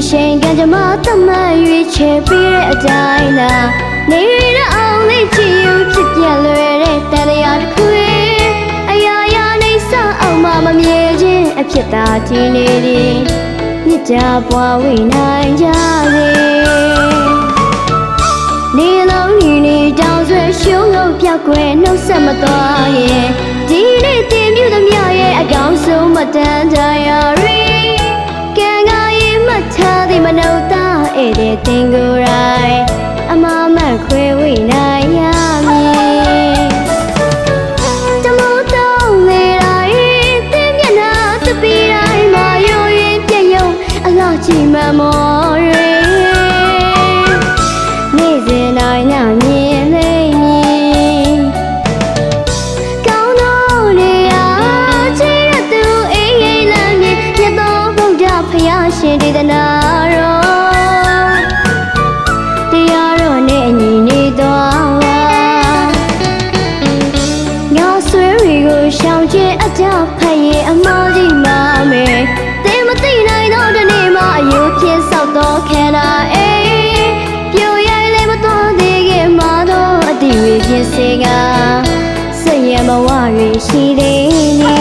ချိန်ကကြမှာတမန်ရွေးချယ်ပြီးတဲ့အတိုင်းလားနေရအောင်လေးချီယူဖြစ်ပြလွယ်တဲ့တရားတစ်ခုအရာရာနေစအောင်မမြဲခြင်းအဖြစ်သာတည်နေသည်မြစ်တာပွားဝေးနိုင်ကြစေနေလုံးနေတောင်ဆွဲရှုံးလို့ပြောက်ွယ်နှုတ်ဆက်မသွားရဲ့ဒီနေ့တင်ပြသမျှရဲ့အကောင်းဆုံးမတန်တရားရီကံကရင်မထားသည်မနှုတ်သားဧည့်တဲ့တင်ကိုယ်တိုင်အမမတ်ခွဲဝေးနိုင်ရမည်တမိုးတောင်းလေတိုင်းတင်မျက်နှာတပီတိုင်းမှာရိုးရင်ပြည့်ယုံအလှချီမမော်ရီနေ့စဉ်တိုင်းညမြင်လိမ့်မည်ကောင်းသောနေရာချီရသူအိမ်အိမ်လမ်းမြင်မြတ်သောဗုဒ္ဓဖယားရှင်ဒေသနာတော်တရားတော်နဲ့အညီနေသွားပါငါဆွေတွေကိုရှောင်ကျဉ်အကြဖတ်ရင်အမောကြီးမမယ်သိမသိနိုင်တော့ဒီနေ့မှအယုဖြစ်ဆောက်တော့ခန္ဓာအိပြိုရိုင်းလည်းမတော်သေးခင်မှာတော့အတိဝေဖြစ်စေကစိတ်ရမဝရရှိသေးနေ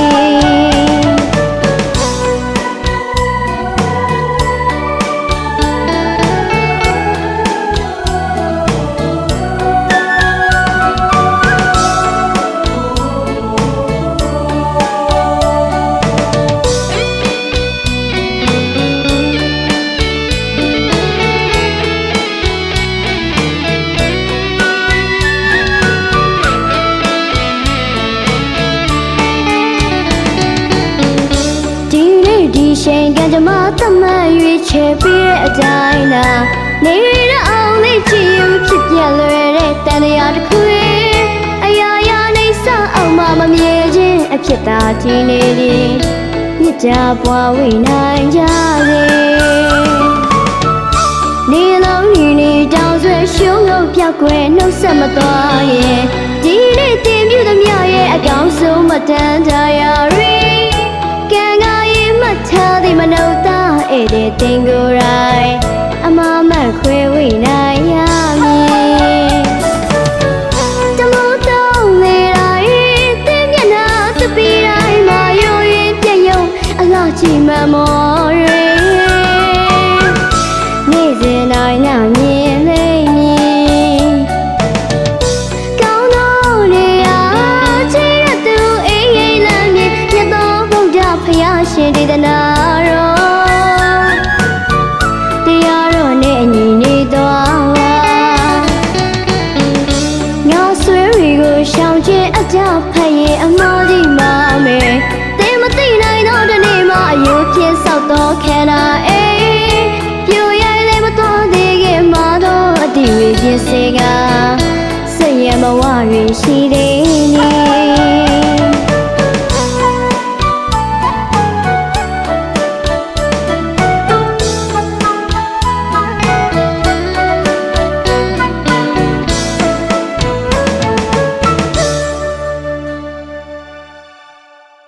ဒီချိန်ကကြမှာတမန်ရွေးချယ်ပြီးတဲ့အတိုင်းလားနေရအောင်လေးချီယူဖြစ်ပြလွယ်တဲ့တရားတစ်ခုအရာရာနေစအောင်မမြဲခြင်းအဖြစ်သာတည်နေသည်မြစ်တာပွားဝေးနိုင်ကြစေနေလုံးနေတောင်ဆွဲရှုံးလို့ပြောက်ွယ်နှုတ်ဆက်မသွားရဲ့ဒီနေ့တင်ပြသမျှရဲ့အကောင်းဆုံးမတန်တရားရီကံကရင်မထားသည်မနှုတ်သားဧည့်တဲ့တင်ကိုယ်တိုင်အမမတ်ခွဲဝေးနိုင်ရမည်တမိုးတောင်းလေတိုင်းတင်မျက်နှာတပီတိုင်းမှာရိုးရင်ပြည့်ယုံအလှချီမမော်ရီနေ့စဉ်တိုင်းညမြင်လိမ့်မည်ကောင်းသောနေရာချီရသူအိမ်အိမ်လမ်းမြင်မြတ်သောဗုဒ္ဓဖယားရှင်ဒေသနာတော်တရားတော်နဲ့အညီနေသွားပါငါဆွေတွေကိုရှောင်ကျဉ်အကြဖတ်ရင်အမောကြီးမမယ်သိမသိနိုင်တော့ဒီနေ့မှအယုဖြစ်ဆောက်တော့ခန္ဓာအိပြိုရိုင်းလည်းမတော်သေးခင်မှာတော့အတိဝေဖြစ်စေကစိတ်ရမဝရရှိသေး